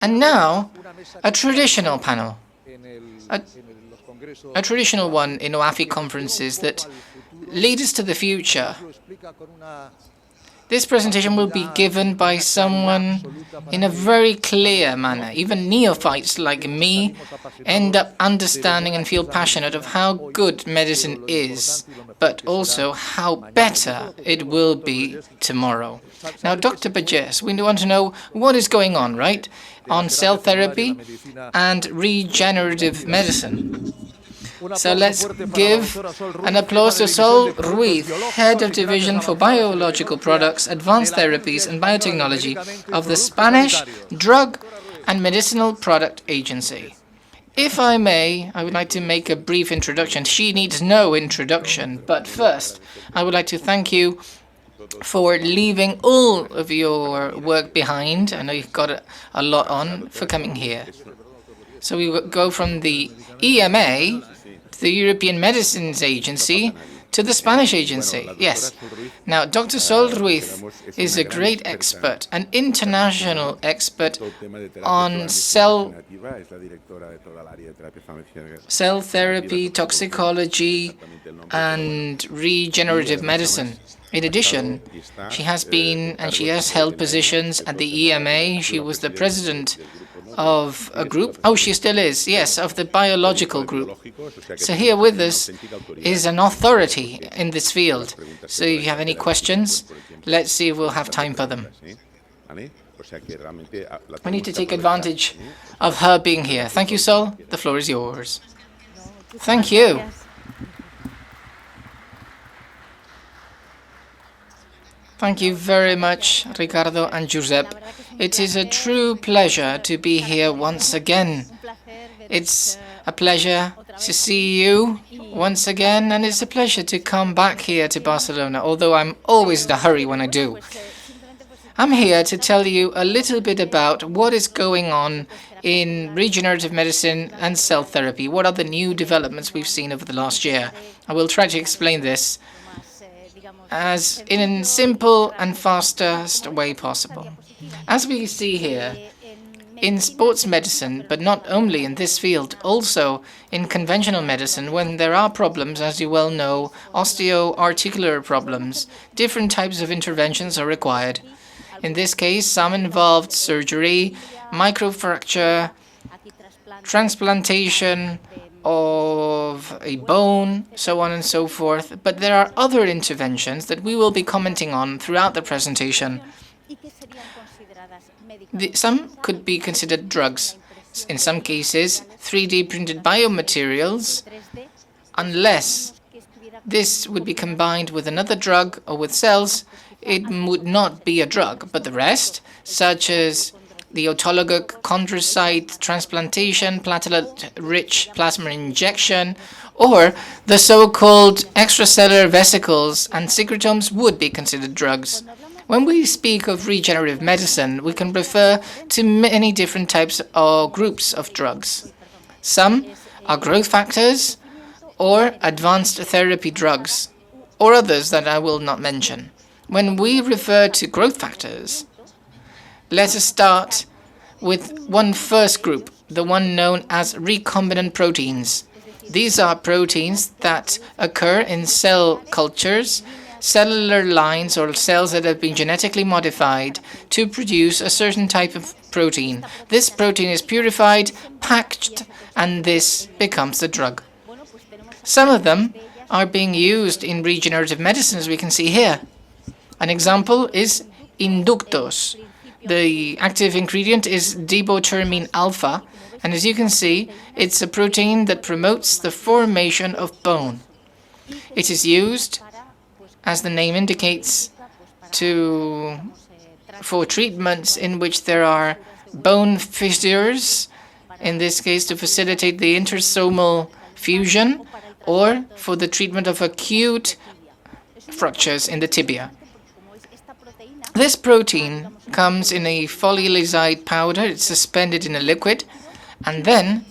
And now, a traditional panel, a, a traditional one in OAFI conferences that lead us to the future. This presentation will be given by someone in a very clear manner. Even neophytes like me end up understanding and feel passionate of how good medicine is, but also how better it will be tomorrow. Now, Dr. Vergés, we want to know what is going on, right, on cell therapy and regenerative medicine. So let's give an applause to Sol Ruiz, Head of Division for Biological Products, Advanced Therapies and Biotechnology of the Spanish Drug and Medicinal Product Agency. If I may, I would like to make a brief introduction. She needs no introduction, but first, I would like to thank you for leaving all of your work behind. I know you've got a lot on for coming here. So we will go from the EMA, the European Medicines Agency, to the Spanish agency. Yes. Now, Dr. Sol Ruiz is a great expert, an international expert on cell therapy, toxicology, and regenerative medicine. In addition, she has been and she has held positions at the EMA. She was the president of a group. Oh, she still is, yes, of the biological group. So here with us is an authority in this field. So if you have any questions, let's see if we'll have time for them. We need to take advantage of her being here. Thank you, Sol. The floor is yours. Thank you. Thank you very much, Ricardo and Josep. It is a true pleasure to be here once again. It's a pleasure to see you once again, and it's a pleasure to come back here to Barcelona, although I'm always in a hurry when I do. I'm here to tell you a little bit about what is going on in regenerative medicine and cell therapy. What are the new developments we've seen over the last year? I will try to explain this as in a simple and fastest way possible. As we see here, in sports medicine, but not only in this field, also in conventional medicine, when there are problems, as you well know, osteoarticular problems, different types of interventions are required. In this case, some involved surgery, microfracture, transplantation of a bone, so on and so forth. But there are other interventions that we will be commenting on throughout the presentation. Some could be considered drugs. In some cases, 3D printed biomaterials, unless this would be combined with another drug or with cells, it would not be a drug. But the rest, such as the autologous chondrocyte transplantation, platelet-rich plasma injection, or the so-called extracellular vesicles and secretomes would be considered drugs. When we speak of regenerative medicine, we can refer to many different types or groups of drugs. Some are growth factors or advanced therapy drugs, or others that I will not mention. When we refer to growth factors, let us start with one first group, the one known as recombinant proteins. These are proteins that occur in cell cultures, cellular lines or cells that have been genetically modified to produce a certain type of protein. This protein is purified, packaged, and this becomes the drug. Some of them are being used in regenerative medicine, as we can see here. An example is inductos. The active ingredient is dibotermine alpha, and as you can see, it's a protein that promotes the formation of bone. It is used, as the name indicates, for treatments in which there are bone fissures, in this case to facilitate the intersomal fusion, or for the treatment of acute fractures in the tibia. This protein comes in a polylyside powder. It's suspended in a liquid, and then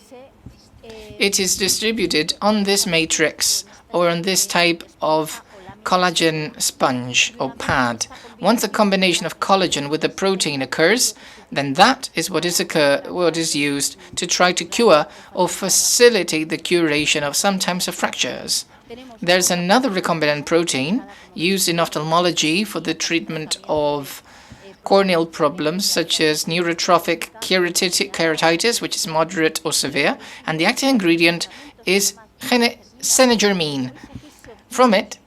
it is distributed on this matrix or on this type of collagen sponge or pad. Once a combination of collagen with the protein occurs, then that is what is used to try to cure or facilitate the curation of some types of fractures. There's another recombinant protein used in ophthalmology for the treatment of corneal problems such as neurotrophic keratitis, which is moderate or severe, and the active ingredient is cenegermine. From it,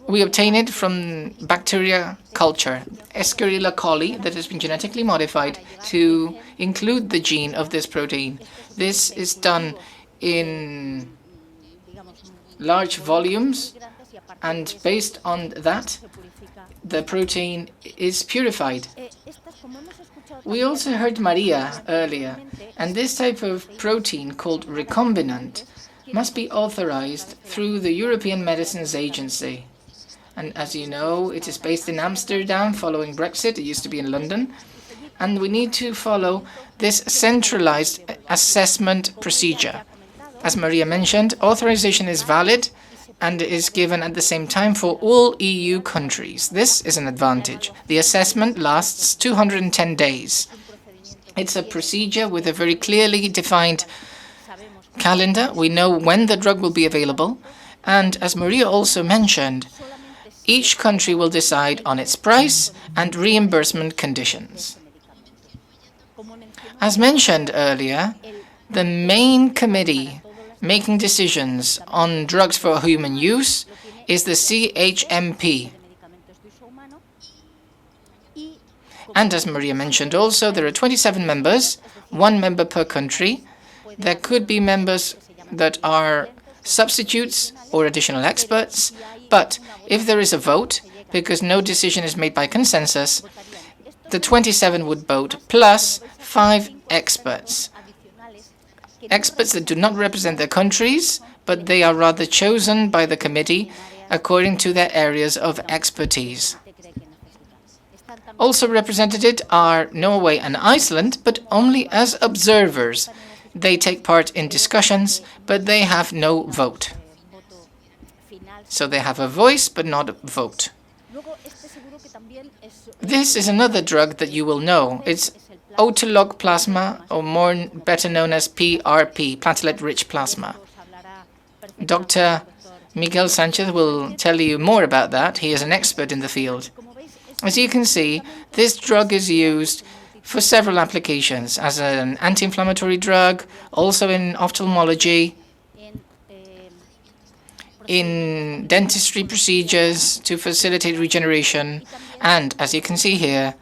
we obtain it from bacteria culture, Escherichia coli, that has been genetically modified to include the gene of this protein. This is done in large volumes, and based on that, the protein is purified. We also heard Maria earlier, and this type of protein called recombinant must be authorized through the European Medicines Agency. And as you know, it is based in Amsterdam following Brexit. It used to be in London. And we need to follow this centralized assessment procedure. As Maria mentioned, authorization is valid and is given at the same time for all EU countries. This is an advantage. The assessment lasts 210 days. It's a procedure with a very clearly defined calendar. We know when the drug will be available. And as Maria also mentioned, each country will decide on its price and reimbursement conditions. As mentioned earlier, the main committee making decisions on drugs for human use is the CHMP. And as Maria mentioned also, there are 27 members, 1 member per country. There could be members that are substitutes or additional experts, but if there is a vote, because no decision is made by consensus, the 27 would vote plus 5 experts. Experts that do not represent their countries, but they are rather chosen by the committee according to their areas of expertise. Also represented are Norway and Iceland, but only as observers. They take part in discussions, but they have no vote. So they have a voice, but not a vote. This is another drug that you will know. It's autolog plasma, or better known as PRP, platelet-rich plasma. Dr. Miguel Sanchez will tell you more about that. He is an expert in the field. As you can see, this drug is used for several applications as an anti-inflammatory drug, also in ophthalmology, in dentistry procedures to facilitate regeneration, and as you can see here,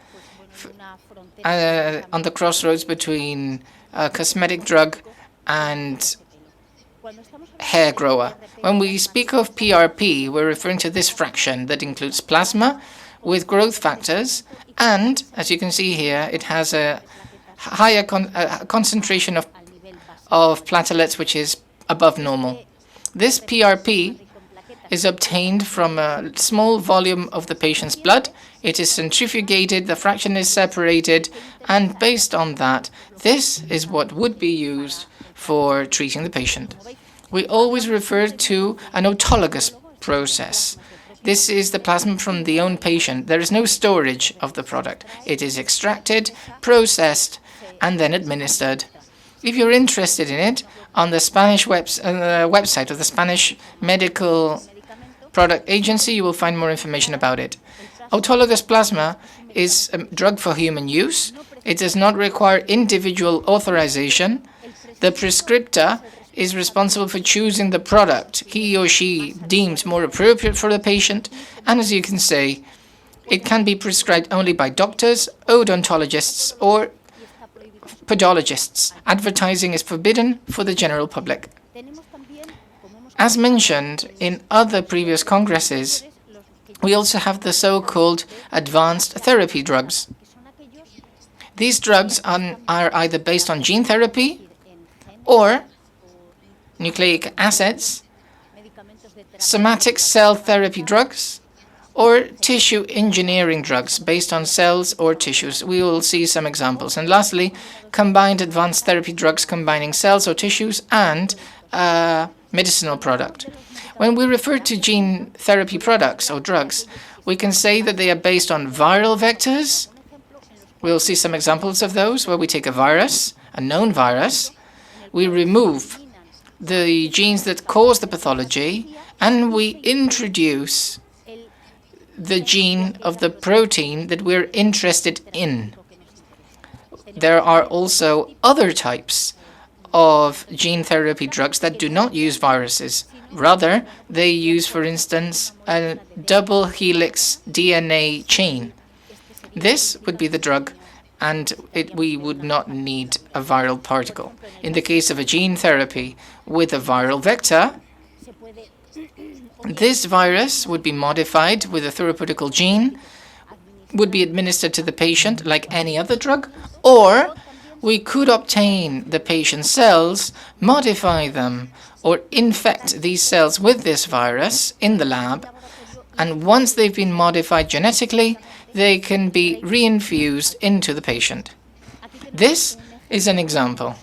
on the crossroads between a cosmetic drug and hair grower. When we speak of PRP, we're referring to this fraction that includes plasma with growth factors, and as you can see here, it has a higher concentration of platelets, which is above normal. This PRP is obtained from a small volume of the patient's blood. It is centrifugated, the fraction is separated, and based on that, this is what would be used for treating the patient. We always refer to an autologous process. This is the plasma from the own patient. There is no storage of the product. It is extracted, processed, and then administered. If you're interested in it, on the Spanish website of the Spanish Medical Product Agency, you will find more information about it. Autologous plasma is a drug for human use. It does not require individual authorization. The prescriptor is responsible for choosing the product he or she deems more appropriate for the patient, and as you can see, it can be prescribed only by doctors, odontologists, or podologists. Advertising is forbidden for the general public. As mentioned in other previous congresses, we also have the so-called advanced therapy drugs. These drugs are either based on gene therapy or nucleic acids, somatic cell therapy drugs, or tissue engineering drugs based on cells or tissues. We will see some examples. And lastly, combined advanced therapy drugs combining cells or tissues and medicinal product. When we refer to gene therapy products or drugs, we can say that they are based on viral vectors We'll see some examples of those where we take a virus, a known virus, we remove the genes that cause the pathology, and we introduce the gene of the protein that we're interested in. There are also other types of gene therapy drugs that do not use viruses. Rather, they use, for instance, a double helix DNA chain. This would be the drug, and we would not need a viral particle. In the case of a gene therapy with a viral vector, this virus would be modified with a therapeutical gene, would be administered to the patient like any other drug, or we could obtain the patient's cells, modify them, or infect these cells with this virus in the lab, and once they've been modified genetically, they can be reinfused into the patient. This is an example.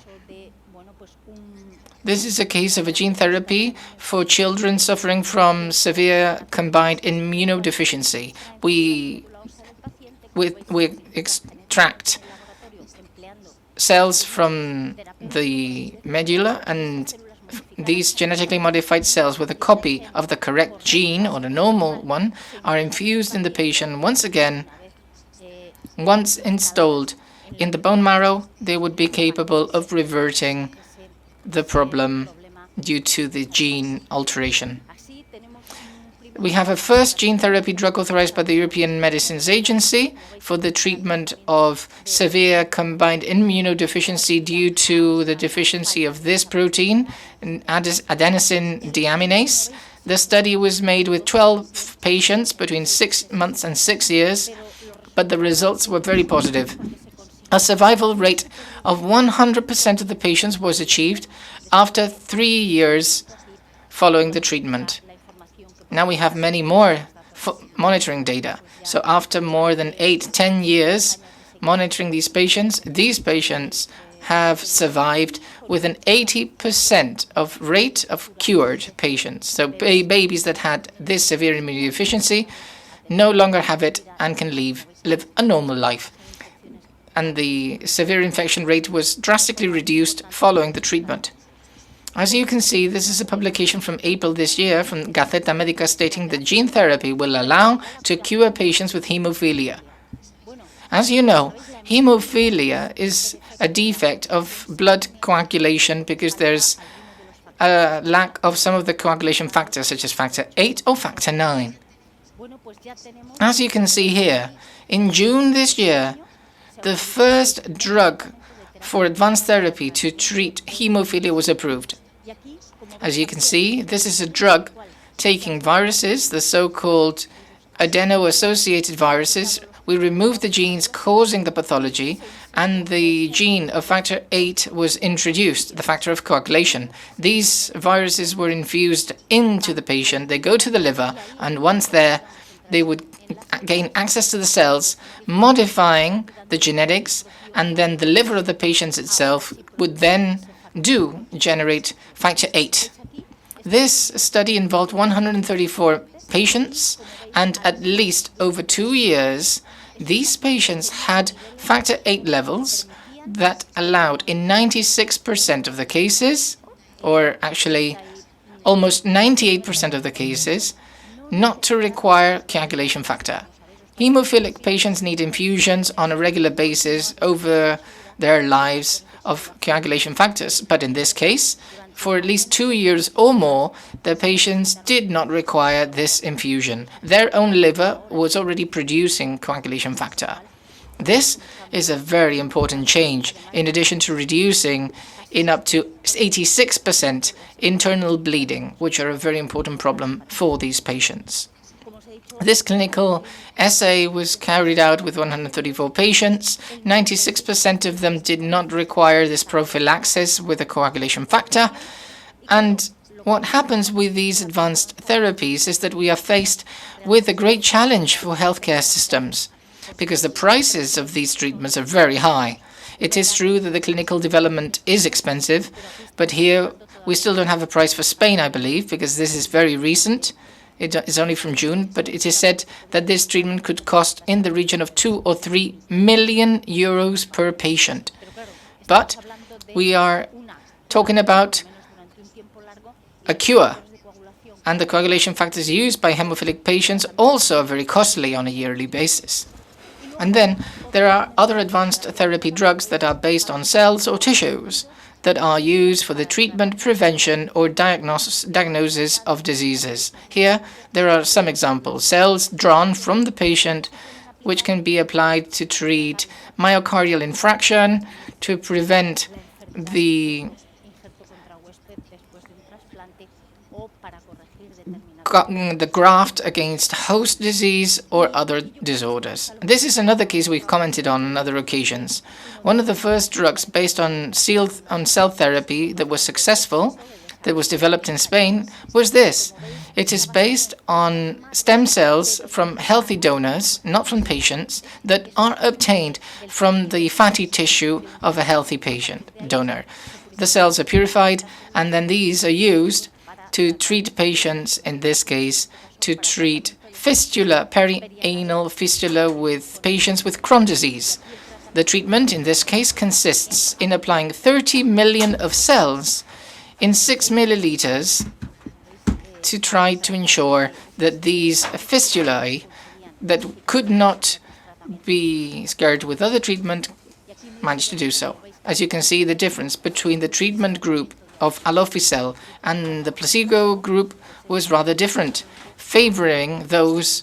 This is a case of a gene therapy for children suffering from severe combined immunodeficiency. We extract cells from the medulla, and these genetically modified cells with a copy of the correct gene, or the normal one, are infused in the patient once again. Once installed in the bone marrow, they would be capable of reverting the problem due to the gene alteration. We have a first gene therapy drug authorized by the European Medicines Agency for the treatment of severe combined immunodeficiency due to the deficiency of this protein, adenosine deaminase. The study was made with 12 patients between 6 months and 6 years, but the results were very positive. A survival rate of 100% of the patients was achieved after 3 years following the treatment. Now we have many more monitoring data. So after more than 8-10 years monitoring these patients have survived with an 80% of rate of cured patients. So babies that had this severe immunodeficiency no longer have it and can live a normal life. And the severe infection rate was drastically reduced following the treatment. As you can see, this is a publication from April this year from Gaceta Medica stating that gene therapy will allow to cure patients with hemophilia. As you know, hemophilia is a defect of blood coagulation because there's a lack of some of the coagulation factors, such as factor 8 or factor 9. As you can see here, in June this year, the first drug for advanced therapy to treat hemophilia was approved. As you can see, this is a drug taking viruses, the so-called adeno-associated viruses. We removed the genes causing the pathology, and the gene of factor 8 was introduced, the factor of coagulation. These viruses were infused into the patient. They go to the liver, and once there, they would gain access to the cells, modifying the genetics, and then the liver of the patient itself would then generate factor 8. This study involved 134 patients, and at least over 2 years, these patients had factor 8 levels that allowed in 96% of the cases, or actually almost 98% of the cases, not to require coagulation factor. Hemophilic patients need infusions on a regular basis over their lives of coagulation factors, but in this case, for at least 2 years or more, the patients did not require this infusion. Their own liver was already producing coagulation factor. This is a very important change, in addition to reducing in up to 86% internal bleeding, which are a very important problem for these patients. This clinical essay was carried out with 134 patients. 96% of them did not require this prophylaxis with a coagulation factor. And what happens with these advanced therapies is that we are faced with a great challenge for healthcare systems, because the prices of these treatments are very high. It is true that the clinical development is expensive, but here we still don't have a price for Spain, I believe, because this is very recent. It is only from June, but it is said that this treatment could cost in the region of 2 or 3 million euros per patient. But we are talking about a cure, and the coagulation factors used by hemophilic patients also are very costly on a yearly basis. And then there are other advanced therapy drugs that are based on cells or tissues that are used for the treatment, prevention, or diagnosis of diseases. Here, there are some examples. Cells drawn from the patient, which can be applied to treat myocardial infarction, to prevent the graft against host disease or other disorders. This is another case we've commented on other occasions. One of the first drugs based on cell therapy that was successful, that was developed in Spain, was this. It is based on stem cells from healthy donors, not from patients, that are obtained from the fatty tissue of a healthy patient donor. The cells are purified, and then these are used to treat patients, in this case, to treat fistula, perianal fistula with patients with Crohn's disease. The treatment, in this case, consists in applying 30 million of cells in 6 milliliters to try to ensure that these fistulae that could not be scared with other treatment managed to do so. As you can see, the difference between the treatment group of Alofisel and the placebo group was rather different, favoring those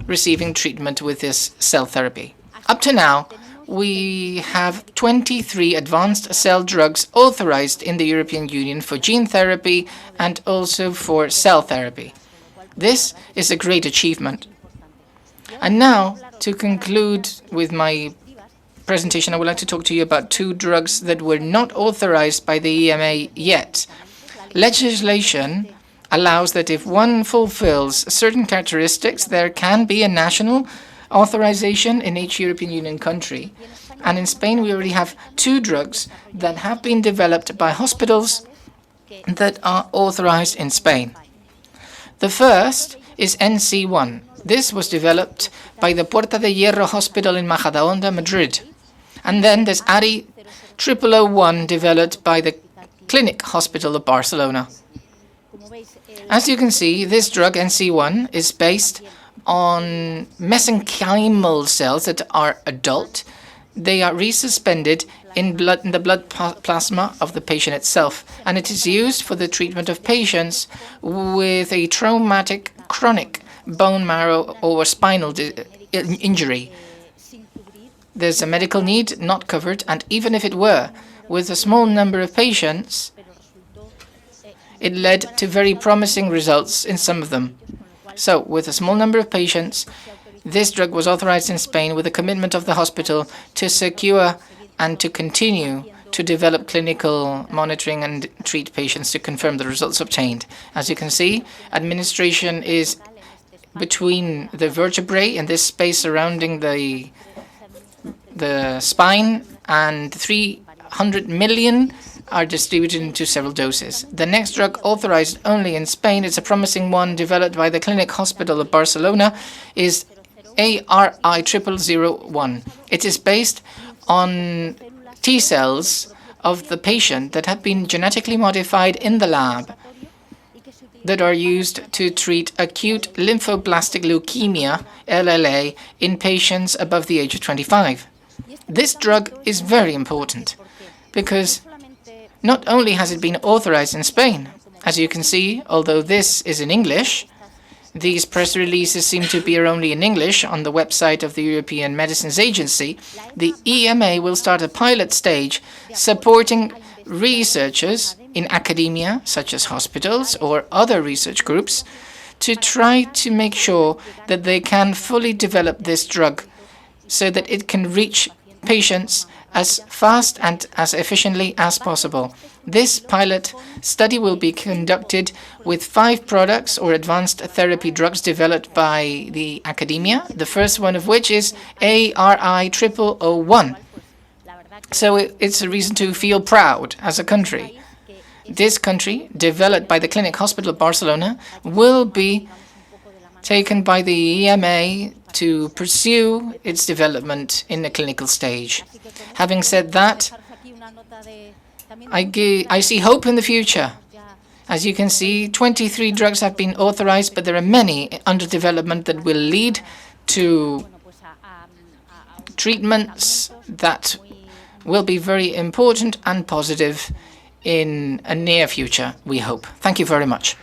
receiving treatment with this cell therapy. Up to now, we have 23 advanced cell drugs authorized in the European Union for gene therapy and also for cell therapy. This is a great achievement. And now, to conclude with my presentation, I would like to talk to you about 2 drugs that were not authorized by the EMA yet. Legislation allows that if one fulfills certain characteristics, there can be a national authorization in each European Union country. And in Spain, we already have 2 drugs that have been developed by hospitals that are authorized in Spain. The first is NC1. This was developed by the Puerta de Hierro Hospital in Majadahonda, Madrid. And then there's ARI 0001 developed by the Clinic Hospital of Barcelona. As you can see, this drug, NC1, is based on mesenchymal cells that are adult. They are resuspended in the blood plasma of the patient itself, and it is used for the treatment of patients with a traumatic chronic bone marrow or spinal injury. There's a medical need not covered, and even if it were, with a small number of patients, it led to very promising results in some of them. So, with a small number of patients, this drug was authorized in Spain with a commitment of the hospital to secure and to continue to develop clinical monitoring and treat patients to confirm the results obtained. As you can see, administration is between the vertebrae in this space surrounding the spine, and 300 million are distributed into several doses. The next drug authorized only in Spain, it's a promising one developed by the Clinic Hospital of Barcelona, is ARI 0001. It is based on T cells of the patient that have been genetically modified in the lab that are used to treat acute lymphoblastic leukemia, LLA, in patients above the age of 25. This drug is very important because not only has it been authorized in Spain, as you can see, although this is in English, these press releases seem to be only in English on the website of the European Medicines Agency, the EMA will start a pilot stage supporting researchers in academia, such as hospitals or other research groups, to try to make sure that they can fully develop this drug so that it can reach patients as fast and as efficiently as possible. This pilot study will be conducted with 5 products or advanced therapy drugs developed by the academia, the first one of which is ARI 0001. So it's a reason to feel proud as a country. This country, developed by the Clinic Hospital of Barcelona, will be taken by the EMA to pursue its development in the clinical stage. Having said that, I see hope in the future. As you can see, 23 drugs have been authorized, but there are many under development that will lead to treatments that will be very important and positive in a near future, we hope. Thank you very much.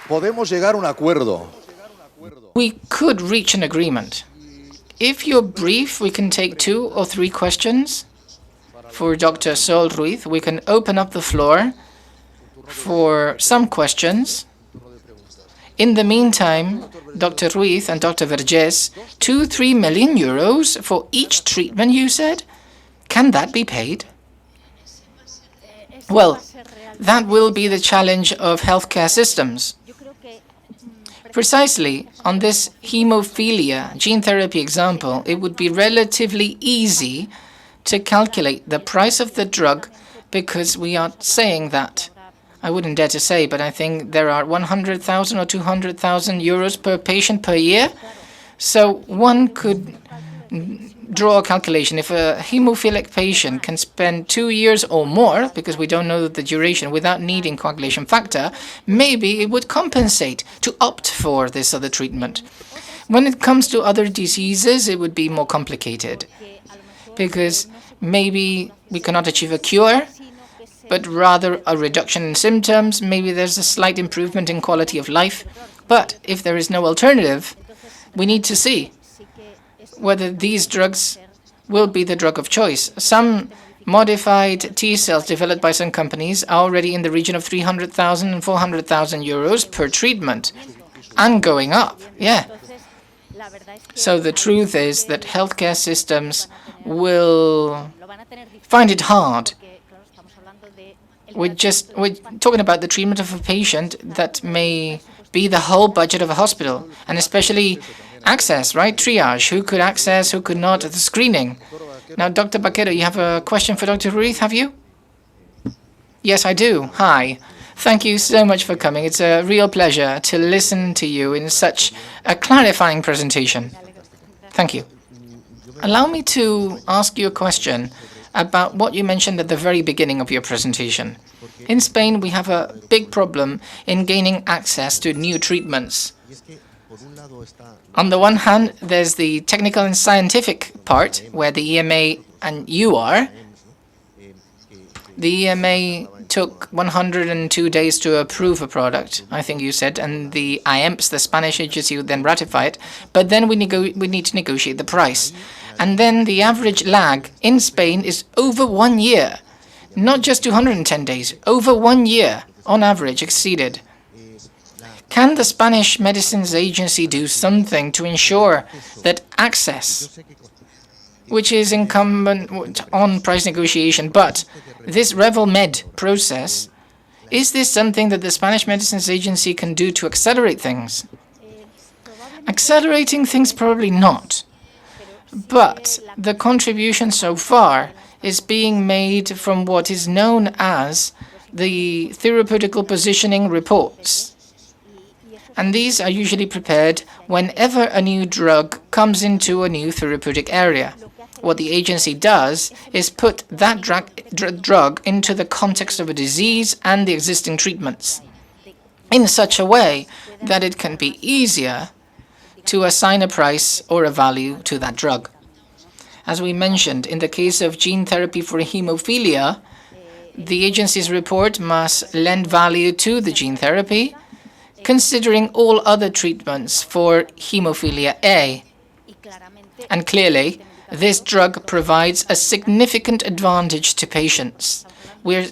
Podemos llegar a un acuerdo. We could reach an agreement. If you're brief, we can take 2 or 3 questions. For Dr. Sol Ruiz, we can open up the floor for some questions. In the meantime, Dr. Ruiz and Dr. Vergés, 2-3 million euros for each treatment, you said? Can that be paid? Well, that will be the challenge of healthcare systems. Precisely on this hemophilia gene therapy example, it would be relatively easy to calculate the price of the drug because we are saying that. I wouldn't dare to say, but I think there are 100,000 or 200,000 euros per patient per year. So one could draw a calculation. If a hemophilic patient can spend 2 years or more, because we don't know the duration, without needing coagulation factor, maybe it would compensate to opt for this other treatment. When it comes to other diseases, it would be more complicated, because maybe we cannot achieve a cure, but rather a reduction in symptoms. Maybe there's a slight improvement in quality of life. But if there is no alternative, we need to see whether these drugs will be the drug of choice. Some modified T cells developed by some companies are already in the region of 300,000 and 400,000 euros per treatment, and going up. Yeah. So the truth is that healthcare systems will find it hard. We're talking about the treatment of a patient that may be the whole budget of a hospital, and especially access, right? Triage, who could access, who could not, the screening. Now, Dr. Baquero, you have a question for Dr. Ruiz, have you? Yes, I do. Hi. Thank you so much for coming. It's a real pleasure to listen to you in such a clarifying presentation. Thank you. Allow me to ask you a question about what you mentioned at the very beginning of your presentation. In Spain, we have a big problem in gaining access to new treatments. On the one hand, there's the technical and scientific part, where the EMA and you are. The EMA took 102 days to approve a product, I think you said, and the AEMPS, the Spanish agency, would then ratify it. But then we need to negotiate the price. And then the average lag in Spain is over 1 year, not just 210 days, over 1 year on average exceeded. Can the Spanish Medicines Agency do something to ensure that access, which is incumbent on price negotiation, but this RevelMed process, is this something that the Spanish Medicines Agency can do to accelerate things? Accelerating things, probably not. But the contribution so far is being made from what is known as the theoretical positioning reports. And these are usually prepared whenever a new drug comes into a new therapeutic area. What the agency does is put that drug into the context of a disease and the existing treatments in such a way that it can be easier to assign a price or a value to that drug. As we mentioned, in the case of gene therapy for hemophilia, the agency's report must lend value to the gene therapy, considering all other treatments for hemophilia A. And clearly, this drug provides a significant advantage to patients. We're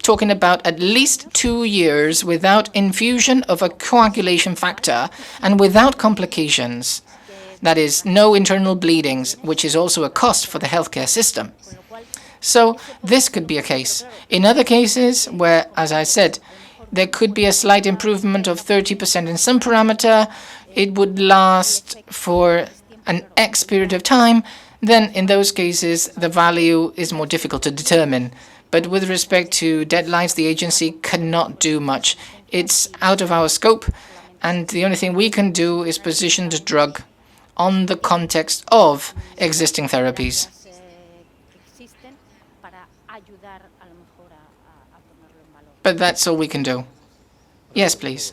talking about at least 2 years without infusion of a coagulation factor and without complications. That is, no internal bleedings, which is also a cost for the healthcare system. So this could be a case. In other cases where, as I said, there could be a slight improvement of 30% in some parameter, it would last for an X period of time, then in those cases the value is more difficult to determine. But with respect to deadlines, the agency cannot do much. It's out of our scope, and the only thing we can do is position the drug on the context of existing therapies. But that's all we can do. Yes, please.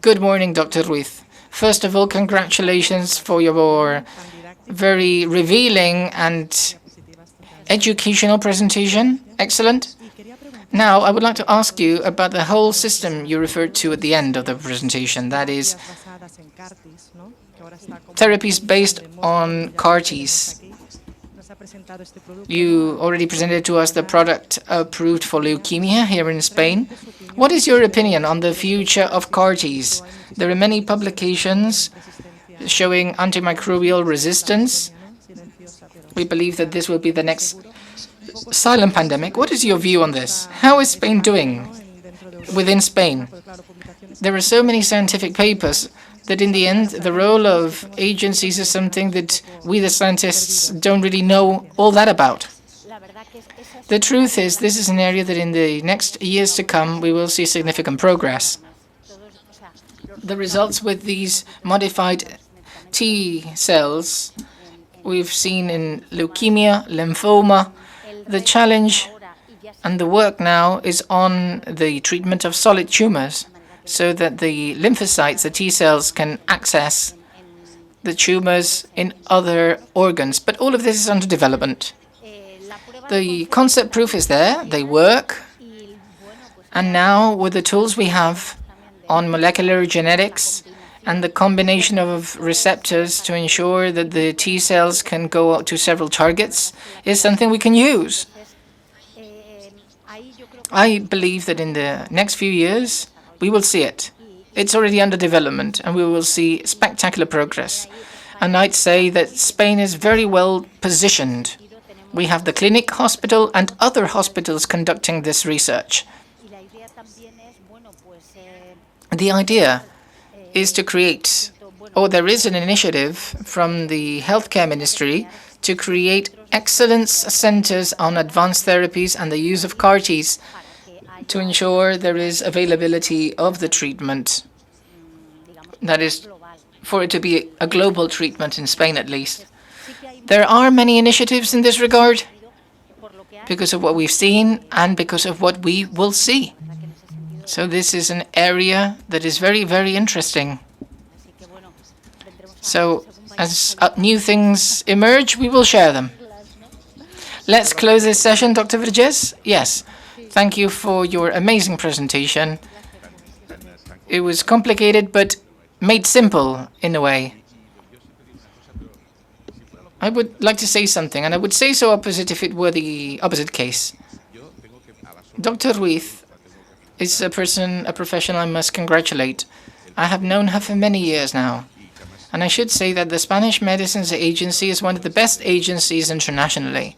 Good morning, Dr. Ruiz. First of all, congratulations for your very revealing and educational presentation. Excellent. Now, I would like to ask you about the whole system you referred to at the end of the presentation. That is, therapies based on CAR-Ts. You already presented to us the product approved for leukemia here in Spain. What is your opinion on the future of CAR-Ts? There are many publications showing antimicrobial resistance. We believe that this will be the next silent pandemic. What is your view on this? How is Spain doing within Spain? There are so many scientific papers that in the end, the role of agencies is something that we, the scientists, don't really know all that about. The truth is, this is an area that in the next years to come, we will see significant progress. The results with these modified T cells we've seen in leukemia, lymphoma. The challenge and the work now is on the treatment of solid tumors, so that the lymphocytes, the T cells, can access the tumors in other organs. But all of this is under development. The concept proof is there, they work. And now, with the tools we have on molecular genetics and the combination of receptors to ensure that the T cells can go out to several targets, is something we can use. I believe that in the next few years, we will see it. It's already under development, and we will see spectacular progress. And I'd say that Spain is very well positioned. We have the clinic hospital and other hospitals conducting this research. The idea is to create, or there is an initiative from the healthcare ministry to create excellence centers on advanced therapies and the use of CAR-Ts to ensure there is availability of the treatment. That is, for it to be a global treatment in Spain at least. There are many initiatives in this regard because of what we've seen and because of what we will see. So this is an area that is very, very interesting. So as new things emerge, we will share them. Let's close this session, Dr. Vergés. Yes. Thank you for your amazing presentation. It was complicated, but made simple in a way. I would like to say something, and I would say so opposite if it were the opposite case. Dr. Ruiz is a professional I must congratulate. I have known her for many years now. And I should say that the Spanish Medicines Agency is one of the best agencies internationally.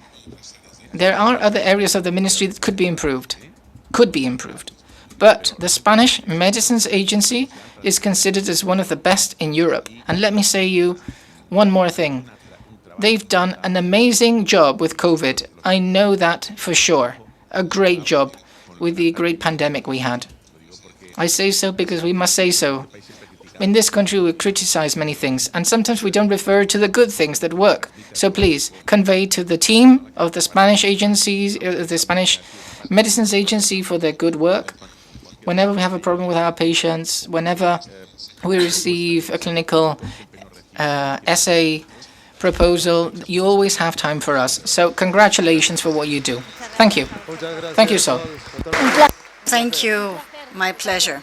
There are other areas of the ministry that could be improved. But the Spanish Medicines Agency is considered as one of the best in Europe. And let me say you one more thing. They've done an amazing job with COVID. I know that for sure. A great job with the great pandemic we had. I say so because we must say so. In this country, we criticize many things, and sometimes we don't refer to the good things that work. So please, convey to the team of the Spanish agencies, the Spanish Medicines Agency for their good work. Whenever we have a problem with our patients, whenever we receive a clinical essay proposal, you always have time for us. So congratulations for what you do. Thank you. Thank you, so. Thank you. My pleasure.